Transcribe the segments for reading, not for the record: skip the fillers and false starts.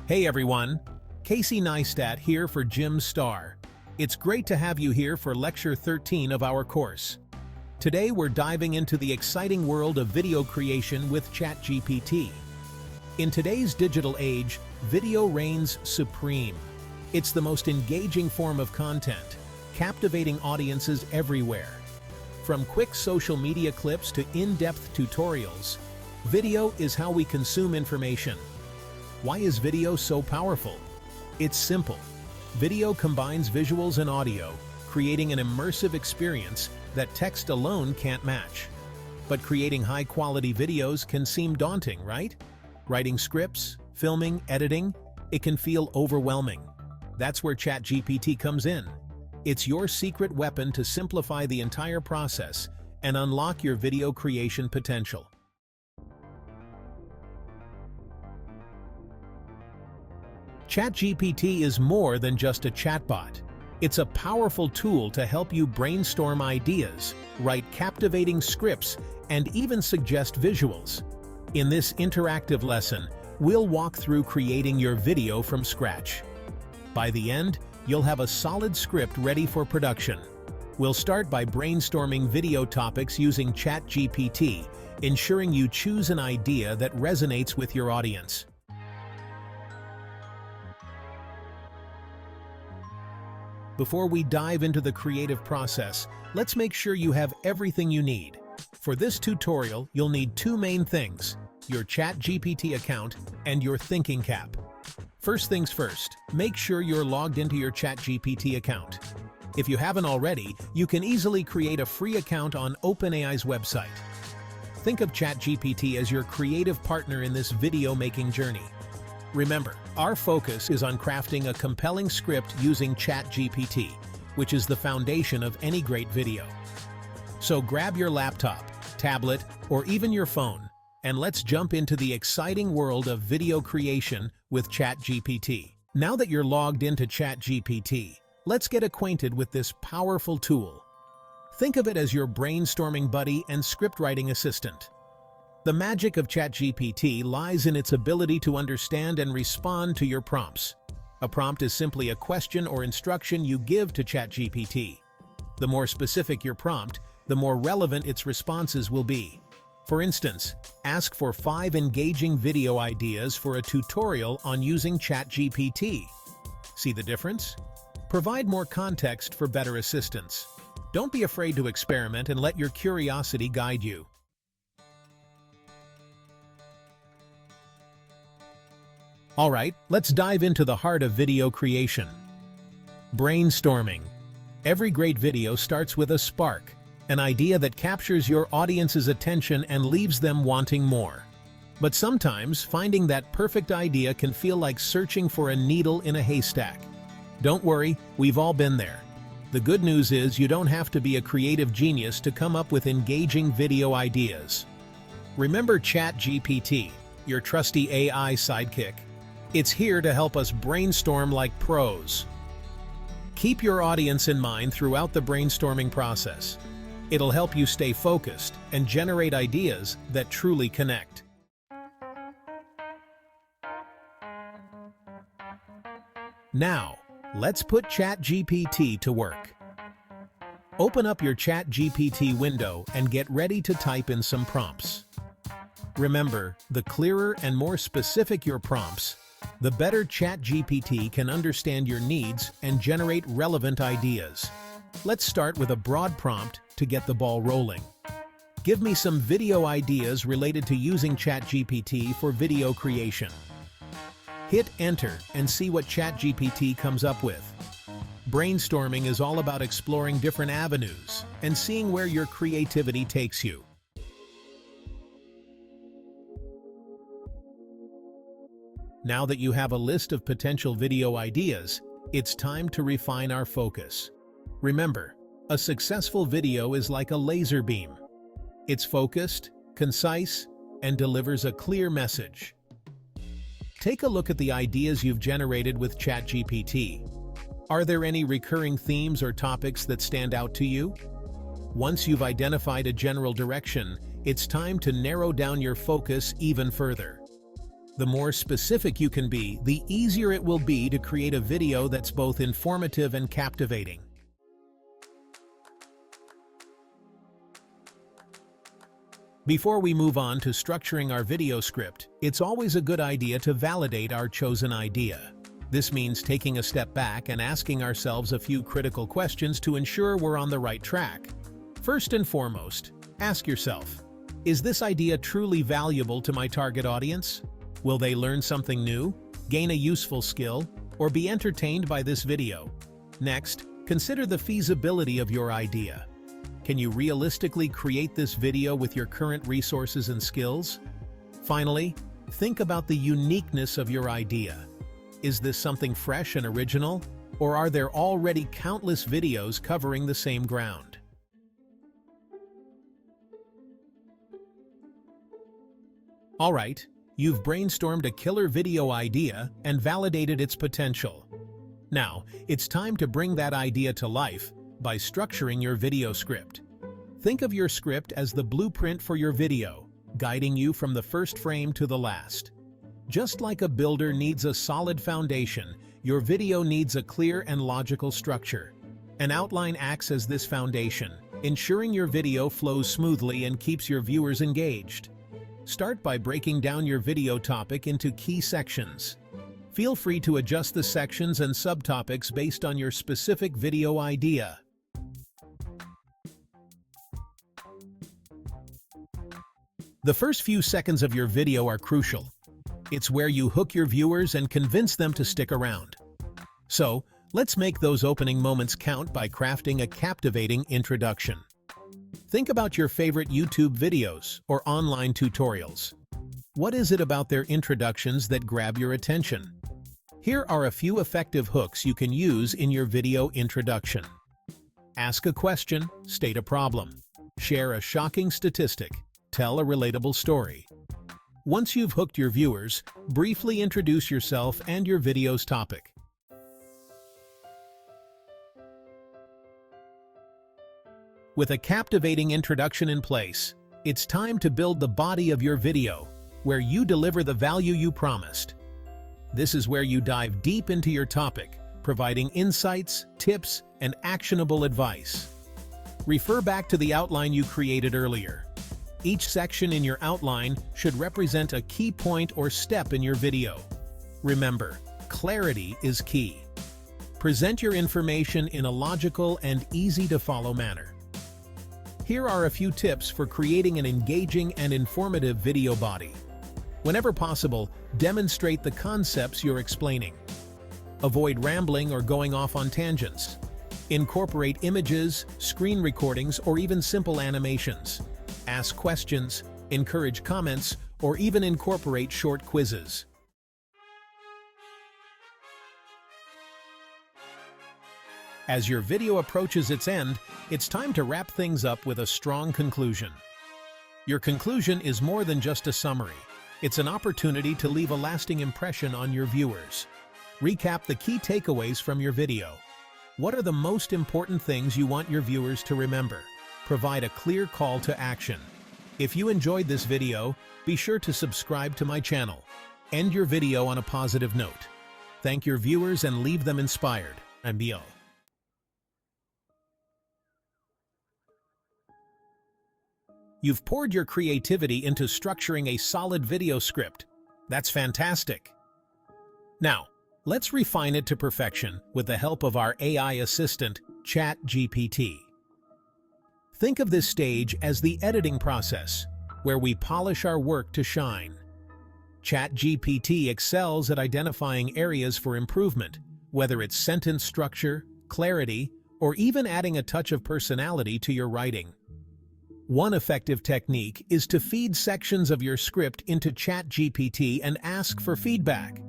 Hey everyone, Casey Neistat here for Jim Star. It's great to have you here for Lecture 13 of our course. Today we're diving into the exciting world of video creation with ChatGPT. In today's digital age, video reigns supreme. It's the most engaging form of content, captivating audiences everywhere. From quick social media clips to in-depth tutorials, video is how we consume information. Why is video so powerful? It's simple. Video combines visuals and audio, creating an immersive experience that text alone can't match. But creating high-quality videos can seem daunting, right? Writing scripts, filming, editing, it can feel overwhelming. That's where ChatGPT comes in. It's your secret weapon to simplify the entire process and unlock your video creation potential. ChatGPT is more than just a chatbot. It's a powerful tool to help you brainstorm ideas, write captivating scripts, and even suggest visuals. In this interactive lesson, we'll walk through creating your video from scratch. By the end, you'll have a solid script ready for production. We'll start by brainstorming video topics using ChatGPT, ensuring you choose an idea that resonates with your audience. Before we dive into the creative process, let's make sure you have everything you need. For this tutorial, you'll need two main things: your ChatGPT account and your thinking cap. First things first, make sure you're logged into your ChatGPT account. If you haven't already, you can easily create a free account on OpenAI's website. Think of ChatGPT as your creative partner in this video-making journey. Remember, our focus is on crafting a compelling script using ChatGPT, which is the foundation of any great video. So grab your laptop, tablet, or even your phone, and let's jump into the exciting world of video creation with ChatGPT. Now that you're logged into ChatGPT, let's get acquainted with this powerful tool. Think of it as your brainstorming buddy and script writing assistant. The magic of ChatGPT lies in its ability to understand and respond to your prompts. A prompt is simply a question or instruction you give to ChatGPT. The more specific your prompt, the more relevant its responses will be. For instance, ask for 5 engaging video ideas for a tutorial on using ChatGPT. See the difference? Provide more context for better assistance. Don't be afraid to experiment and let your curiosity guide you. Alright, let's dive into the heart of video creation. Brainstorming. Every great video starts with a spark, an idea that captures your audience's attention and leaves them wanting more. But sometimes, finding that perfect idea can feel like searching for a needle in a haystack. Don't worry, we've all been there. The good news is you don't have to be a creative genius to come up with engaging video ideas. Remember ChatGPT, your trusty AI sidekick. It's here to help us brainstorm like pros. Keep your audience in mind throughout the brainstorming process. It'll help you stay focused and generate ideas that truly connect. Now, let's put ChatGPT to work. Open up your ChatGPT window and get ready to type in some prompts. Remember, the clearer and more specific your prompts, the better ChatGPT can understand your needs and generate relevant ideas. Let's start with a broad prompt to get the ball rolling. Give me some video ideas related to using ChatGPT for video creation. Hit enter and see what ChatGPT comes up with. Brainstorming is all about exploring different avenues and seeing where your creativity takes you. Now that you have a list of potential video ideas, it's time to refine our focus. Remember, a successful video is like a laser beam. It's focused, concise, and delivers a clear message. Take a look at the ideas you've generated with ChatGPT. Are there any recurring themes or topics that stand out to you? Once you've identified a general direction, it's time to narrow down your focus even further. The more specific you can be, the easier it will be to create a video that's both informative and captivating. Before we move on to structuring our video script, it's always a good idea to validate our chosen idea. This means taking a step back and asking ourselves a few critical questions to ensure we're on the right track. First and foremost, ask yourself, is this idea truly valuable to my target audience? Will they learn something new, gain a useful skill, or be entertained by this video? Next, consider the feasibility of your idea. Can you realistically create this video with your current resources and skills? Finally, think about the uniqueness of your idea. Is this something fresh and original, or are there already countless videos covering the same ground? All right, you've brainstormed a killer video idea and validated its potential. Now, it's time to bring that idea to life by structuring your video script. Think of your script as the blueprint for your video, guiding you from the first frame to the last. Just like a builder needs a solid foundation, your video needs a clear and logical structure. An outline acts as this foundation, ensuring your video flows smoothly and keeps your viewers engaged. Start by breaking down your video topic into key sections. Feel free to adjust the sections and subtopics based on your specific video idea. The first few seconds of your video are crucial. It's where you hook your viewers and convince them to stick around. So, let's make those opening moments count by crafting a captivating introduction. Think about your favorite YouTube videos or online tutorials. What is it about their introductions that grab your attention? Here are a few effective hooks you can use in your video introduction. Ask a question, state a problem. Share a shocking statistic. Tell a relatable story. Once you've hooked your viewers, briefly introduce yourself and your video's topic. With a captivating introduction in place, it's time to build the body of your video, where you deliver the value you promised. This is where you dive deep into your topic, providing insights, tips, and actionable advice. Refer back to the outline you created earlier. Each section in your outline should represent a key point or step in your video. Remember, clarity is key. Present your information in a logical and easy-to-follow manner. Here are a few tips for creating an engaging and informative video body. Whenever possible, demonstrate the concepts you're explaining. Avoid rambling or going off on tangents. Incorporate images, screen recordings, or even simple animations. Ask questions, encourage comments, or even incorporate short quizzes. As your video approaches its end, it's time to wrap things up with a strong conclusion. Your conclusion is more than just a summary. It's an opportunity to leave a lasting impression on your viewers. Recap the key takeaways from your video. What are the most important things you want your viewers to remember? Provide a clear call to action. If you enjoyed this video, be sure to subscribe to my channel. End your video on a positive note. Thank your viewers and leave them inspired. I'm Bill. You've poured your creativity into structuring a solid video script. That's fantastic. Now, let's refine it to perfection with the help of our AI assistant, ChatGPT. Think of this stage as the editing process, where we polish our work to shine. ChatGPT excels at identifying areas for improvement, whether it's sentence structure, clarity, or even adding a touch of personality to your writing. One effective technique is to feed sections of your script into ChatGPT and ask for feedback.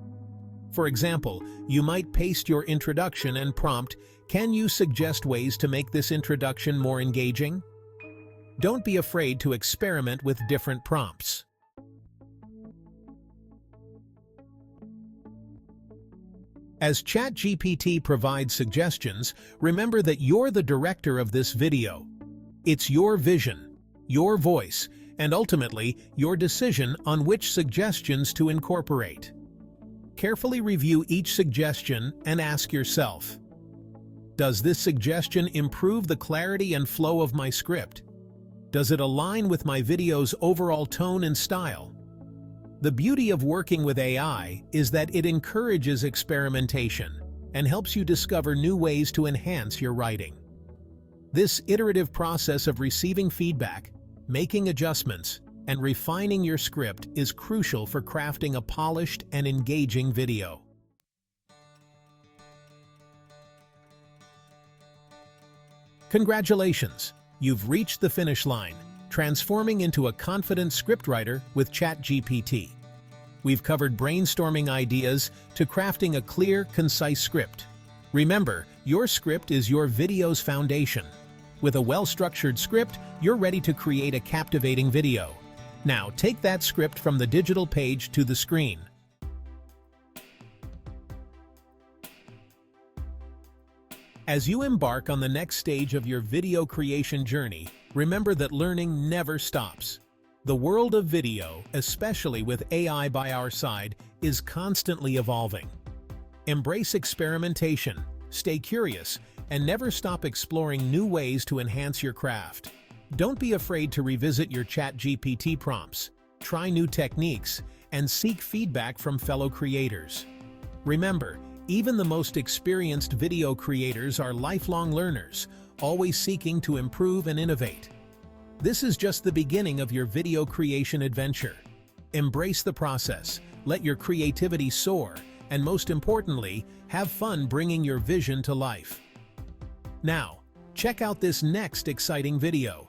For example, you might paste your introduction and prompt, "Can you suggest ways to make this introduction more engaging?" Don't be afraid to experiment with different prompts. As ChatGPT provides suggestions, remember that you're the director of this video. It's your vision, your voice, and ultimately, your decision on which suggestions to incorporate. Carefully review each suggestion and ask yourself, does this suggestion improve the clarity and flow of my script? Does it align with my video's overall tone and style? The beauty of working with AI is that it encourages experimentation and helps you discover new ways to enhance your writing. This iterative process of receiving feedback, making adjustments, and refining your script is crucial for crafting a polished and engaging video. Congratulations! You've reached the finish line, transforming into a confident scriptwriter with ChatGPT. We've covered brainstorming ideas to crafting a clear, concise script. Remember, your script is your video's foundation. With a well-structured script, you're ready to create a captivating video. Now, take that script from the digital page to the screen. As you embark on the next stage of your video creation journey, remember that learning never stops. The world of video, especially with AI by our side, is constantly evolving. Embrace experimentation, stay curious, and never stop exploring new ways to enhance your craft. Don't be afraid to revisit your ChatGPT prompts, try new techniques, and seek feedback from fellow creators. Remember, even the most experienced video creators are lifelong learners, always seeking to improve and innovate. This is just the beginning of your video creation adventure. Embrace the process, let your creativity soar, and most importantly, have fun bringing your vision to life. Now, check out this next exciting video.